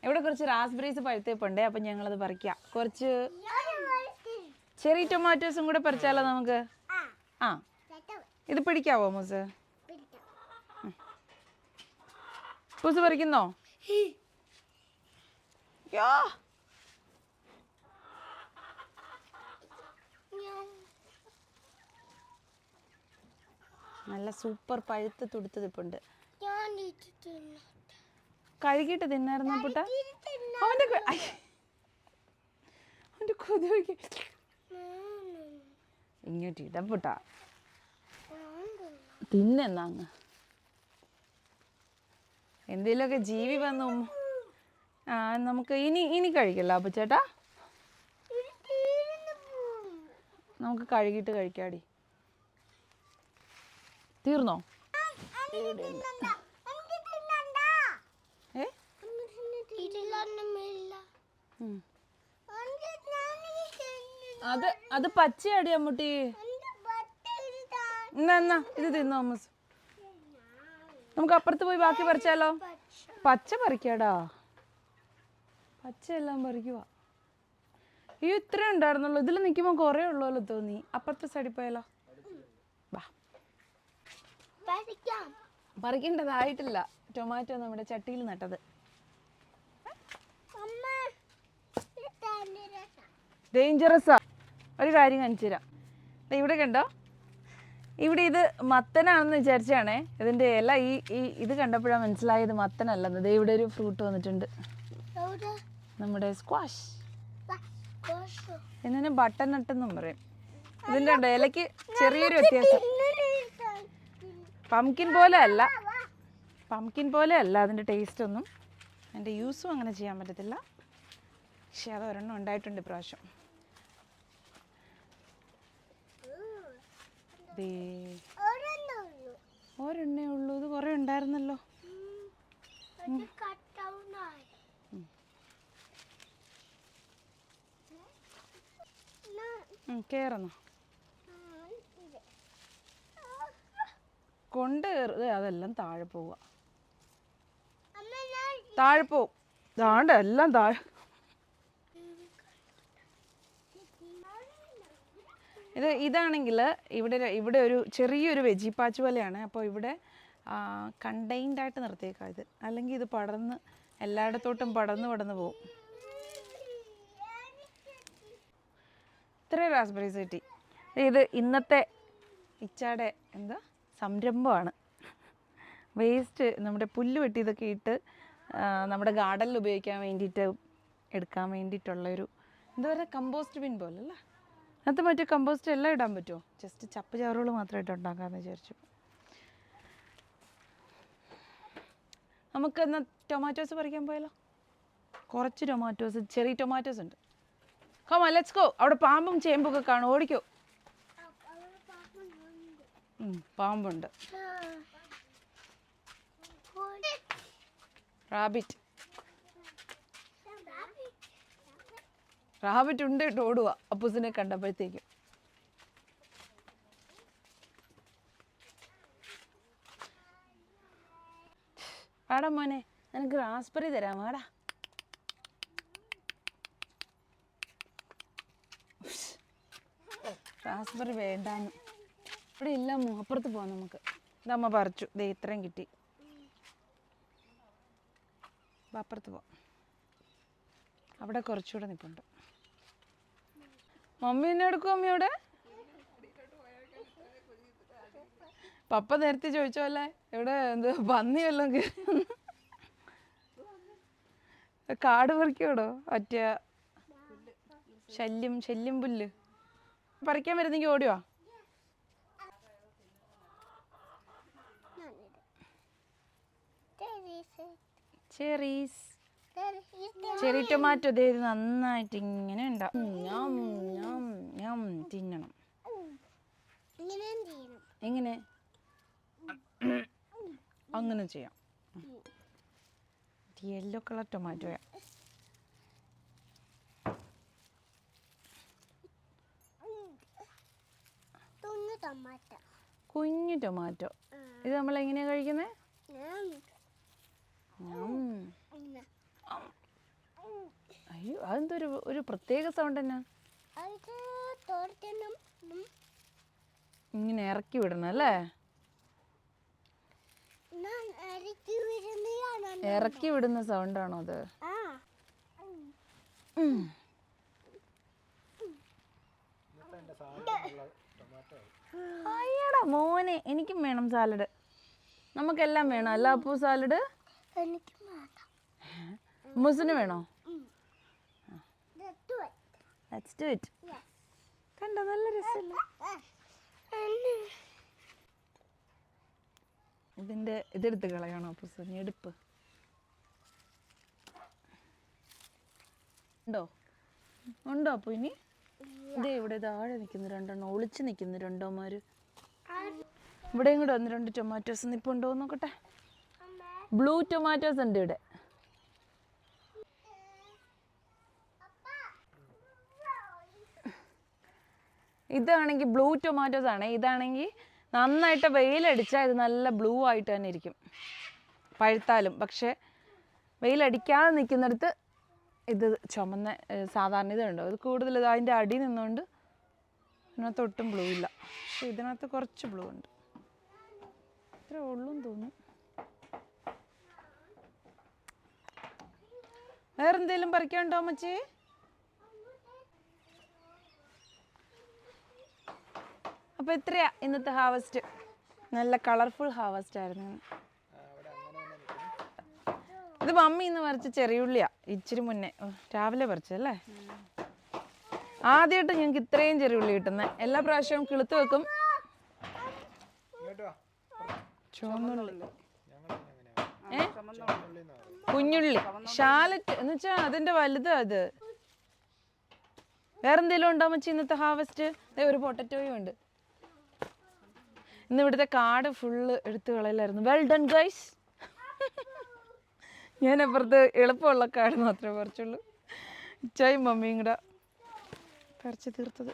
ഇവിടെ കുറച്ച് റാസ്ബെറീസ് പഴുത്തേപ്പുണ്ട്. അപ്പം ഞങ്ങളത് പറിക്കാം. കുറച്ച് ചെറി ടൊമാറ്റോസും കൂടെ പറിച്ചാലോ നമുക്ക്? ആ, ഇത് പിടിക്കാവോ മൂസ്? മൂസ് പറിക്കുന്നോ? യോ, നല്ല സൂപ്പർ പഴുത്ത് തുടുത്തതിപ്പുണ്ട്. കഴുകിയിട്ട് തിന്നായിരുന്നു പുട്ട. അവന്റെ കൊതുക് ഇങ്ങോട്ട് ഇടപെട്ടാ തിന്നെന്നാങ്ങ്. എന്തേലുമൊക്കെ ജീവി വന്നു. നമുക്ക് ഇനി കഴിക്കല്ലോ അപ്പൊ ചേട്ടാ, നമുക്ക് കഴുകിയിട്ട് കഴിക്കാടി. തീർന്നോ? അത് പച്ചയാടി അമ്മൂട്ടി. എന്നാ ഇത് തിന്നോ അമ്മസ്? നമുക്ക് അപ്പുറത്ത് പോയി ബാക്കി പറിച്ചാലോ? പച്ച പറിക്കാടാ, പച്ച എല്ലാം പറിക്കുക. ഈ ഇത്രേ ഉണ്ടായിരുന്നുള്ളൂ. ഇതിൽ നിൽക്കുമ്പോൾ കുറേ ഉള്ളല്ലോ തോന്നി. അപ്പുറത്തെ സൈഡിൽ പോയാലോ? വാ, പറിക്കേണ്ടതായിട്ടില്ല. ടൊമാറ്റോ നമ്മുടെ ചട്ടിയിൽ നട്ടത്. ഡേഞ്ചറസാ. ഒരു കാര്യം കാണിച്ചു തരാം. ഇവിടെ കണ്ടോ, ഇവിടെ ഇത് മത്തനാണെന്ന് വിചാരിച്ചാണേ. ഇതിൻ്റെ ഇല ഇത് കണ്ടപ്പോഴാണ് മനസ്സിലായത് മത്തനല്ലെന്ന്. ദേ ഇവിടെ ഒരു ഫ്രൂട്ട് വന്നിട്ടുണ്ട്, നമ്മുടെ സ്ക്വാഷ്. ഇതിന് ബട്ടൺ നട്ടെന്നും പറയും. ഇതിൻ്റെ ഉണ്ട് ഇലയ്ക്ക് ചെറിയൊരു വ്യത്യാസം. പംകിൻ പോലെ അല്ല അതിൻ്റെ ടേസ്റ്റ് ഒന്നും. അതിൻ്റെ യൂസും അങ്ങനെ ചെയ്യാൻ പറ്റത്തില്ല. പക്ഷെ അത് ഒരെണ്ണം ഉണ്ടായിട്ടുണ്ട് ഇപ്രാവശ്യം. ഒരെണ്ണേ ഉള്ളൂ. ഇത് കുറേ ഉണ്ടായിരുന്നല്ലോ. കേറുന്നു കൊണ്ട് അതെല്ലാം താഴെ പോവുക. താഴെ പോവും. താണ്ട എല്ലാം താഴെ. ഇതാണെങ്കിൽ ഇവിടെ ഒരു ചെറിയൊരു വെജി പാച്ച് പോലെയാണ്. അപ്പോൾ ഇവിടെ കണ്ടെയ്ൻഡായിട്ട് നിർത്തിയേക്കാം ഇത്. അല്ലെങ്കിൽ ഇത് പടർന്ന് എല്ലായിടത്തോട്ടും പടർന്ന് പോകും. ഇത്രയും റാസ്ബെറീസ് കിട്ടി. ഇത് ഇന്നത്തെ ഇച്ചാടെ സംരംഭമാണ്. വേസ്റ്റ് നമ്മുടെ പുല്ല് വെട്ടി ഇതൊക്കെ ഇട്ട് നമ്മുടെ ഗാർഡനിൽ ഉപയോഗിക്കാൻ വേണ്ടിയിട്ട് എടുക്കാൻ വേണ്ടിയിട്ടുള്ളൊരു എന്താ പറയുക, കമ്പോസ്റ്റ് ബിൻ പോലെ അല്ലേ. അതിനകത്ത് മറ്റേ കമ്പോസ്റ്റ് എല്ലാം ഇടാൻ പറ്റുമോ? ജസ്റ്റ് ചപ്പ് ചാറുകൾ മാത്രമായിട്ട് ഉണ്ടാക്കാമെന്ന് വിചാരിച്ചു. നമുക്ക് എന്നാൽ ടൊമാറ്റോസ് പറിക്കാൻ പോയാലോ? കുറച്ച് ടൊമാറ്റോസ്, ചെറി ടൊമാറ്റോസ് ഉണ്ട്. കമാ ലെറ്റ്സ് ഗോ. അവിടെ പാമ്പും ചേമ്പൊക്കെ കാണും, ഓടിക്കോ. പാമ്പുണ്ട്. റാബിറ്റ് ഉണ്ട് ഇട്ട് ഓടുക അപ്പൂസിനെ കണ്ടപ്പോഴത്തേക്കും. വാടാ മോനെ, എനിക്ക് റാസ്ബെറി തരാം. വാടാ. റാസ്ബെറി വേണ്ടാന്ന്. ഇവിടെ ഇല്ല അമ്മ, അപ്പുറത്ത് പോവാം നമുക്ക്. ഇതമ്മ പറിച്ചു. ദേ ഇത്രയും കിട്ടി. അപ്പുറത്ത് പോവാം. അവിടെ കുറച്ചുകൂടെ നിൽപ്പുണ്ട്. മമ്മി എന്നെ എടുക്കും. അമ്മയോടെ പപ്പ നേരത്തെ ചോദിച്ചോല്ലേ, ഇവിടെ പന്നി വല്ലതും കയറി കാട് പറിക്കോടോ? ഒറ്റ ശല്യം പുല്ല് പറിക്കാൻ വരുന്നെങ്കിൽ ഓടിയോ? ചെറി ടൊമാറ്റോ ദേ നന്നായിട്ട് ഇങ്ങനെ ഉണ്ടാവും. തിന്നണം. എങ്ങനെ? അങ്ങനെ ചെയ്യാം. യെല്ലോ കളർ ടൊമാറ്റോയാ. കുഞ്ഞു ടൊമാറ്റോ. ഇത് നമ്മൾ എങ്ങനെയാ കഴിക്കുന്നത്? അയ്യോ അതെന്തൊരു ഒരു പ്രത്യേക സൗണ്ട് എന്നാ ഇങ്ങനെ ഇറക്കി വിടണം അല്ലേ? ഇറക്കി വിടുന്ന സൗണ്ടാണോ അത്? അയ്യടാ മോനെ, എനിക്കും വേണം സാലഡ്. നമുക്കെല്ലാം വേണം അല്ല അപ്പു സാലഡ്? മുസിന് വേണോ? കണ്ടോ നല്ല രസമല്ലേ? ഇതിന്റെ ഇതെടുത്ത് കളയണോ അപ്പൂസ്? ഞെടുപ്പ് ഉണ്ടോ? ഉണ്ടോ അപ്പു ഇനി? ഇതേ ഇവിടെ താഴെ നിൽക്കുന്നു രണ്ടെണ്ണം, ഒളിച്ച് നിൽക്കുന്നു രണ്ടോമാര്. ഇവിടെയും കൂടെ 1-2 ടൊമാറ്റോസ് നിപ്പുണ്ടോ നോക്കട്ടെ. ബ്ലൂ ടൊമാറ്റോസ് ഉണ്ട് ഇവിടെ. ഇതാണെങ്കിൽ ബ്ലൂ ടൊമാറ്റോസ് ആണ്. ഇതാണെങ്കിൽ നന്നായിട്ട് വെയിലടിച്ചാൽ ഇത് നല്ല ബ്ലൂ ആയിട്ട് തന്നെ ഇരിക്കും പഴുത്താലും. പക്ഷെ വെയിലടിക്കാതെ നിൽക്കുന്നിടത്ത് ഇത് ചുമന്ന സാധാരണ ഇതുണ്ടോ, ഇത് കൂടുതൽ ഇത് അതിൻ്റെ അടി നിന്നുകൊണ്ട് ഇതിനകത്ത് ഒട്ടും ബ്ലൂ ഇല്ല. പക്ഷെ ഇതിനകത്ത് കുറച്ച് ബ്ലൂ ഉണ്ട്. ഇത്രേ ഉള്ളൂന്ന് തോന്നുന്നു. വേറെന്തേലും പറിക്കാനുണ്ടോ അമ്മച്ചി? അപ്പോൾ ഇത്രയാ ഇന്നത്തെ ഹാർവസ്റ്റ്. നല്ല കളർഫുൾ ഹാർവസ്റ്റ് ആയിരുന്നു. ഇത് മമ്മി ഇന്ന് പറിച്ച ചെറിയുള്ളിയാ, ഇച്ചിരി മുന്നേ രാവിലെ പറിച്ചല്ലേ. ആദ്യമായിട്ട് ഞങ്ങൾക്ക് ഇത്രയും ചെറിയുള്ളി കിട്ടുന്നത്. എല്ലാ പ്രാവശ്യവും കിളുത്ത് വെക്കും. കുഞ്ഞുള്ളി ഷാലറ്റ് എന്ന് വെച്ചാൽ അതിന്റെ വലുത് അത്. വേറെന്തെങ്കിലും ഉണ്ടോ മച്ചി ഇന്നത്തെ ഹാർവസ്റ്റ്? ഒരു പൊട്ടറ്റോയും ഉണ്ട്. ഇന്ന് ഇവിടുത്തെ കാട് ഫുള്ള് എടുത്തു കളയില്ലായിരുന്നു. Well done guys. ഞാൻ അപ്പുറത്ത് എളുപ്പമുള്ള കാട് മാത്രമേ പറിച്ചുള്ളൂ. ഇച്ചായും മമ്മിയും കൂടെ പറിച്ച് തീർത്തത്.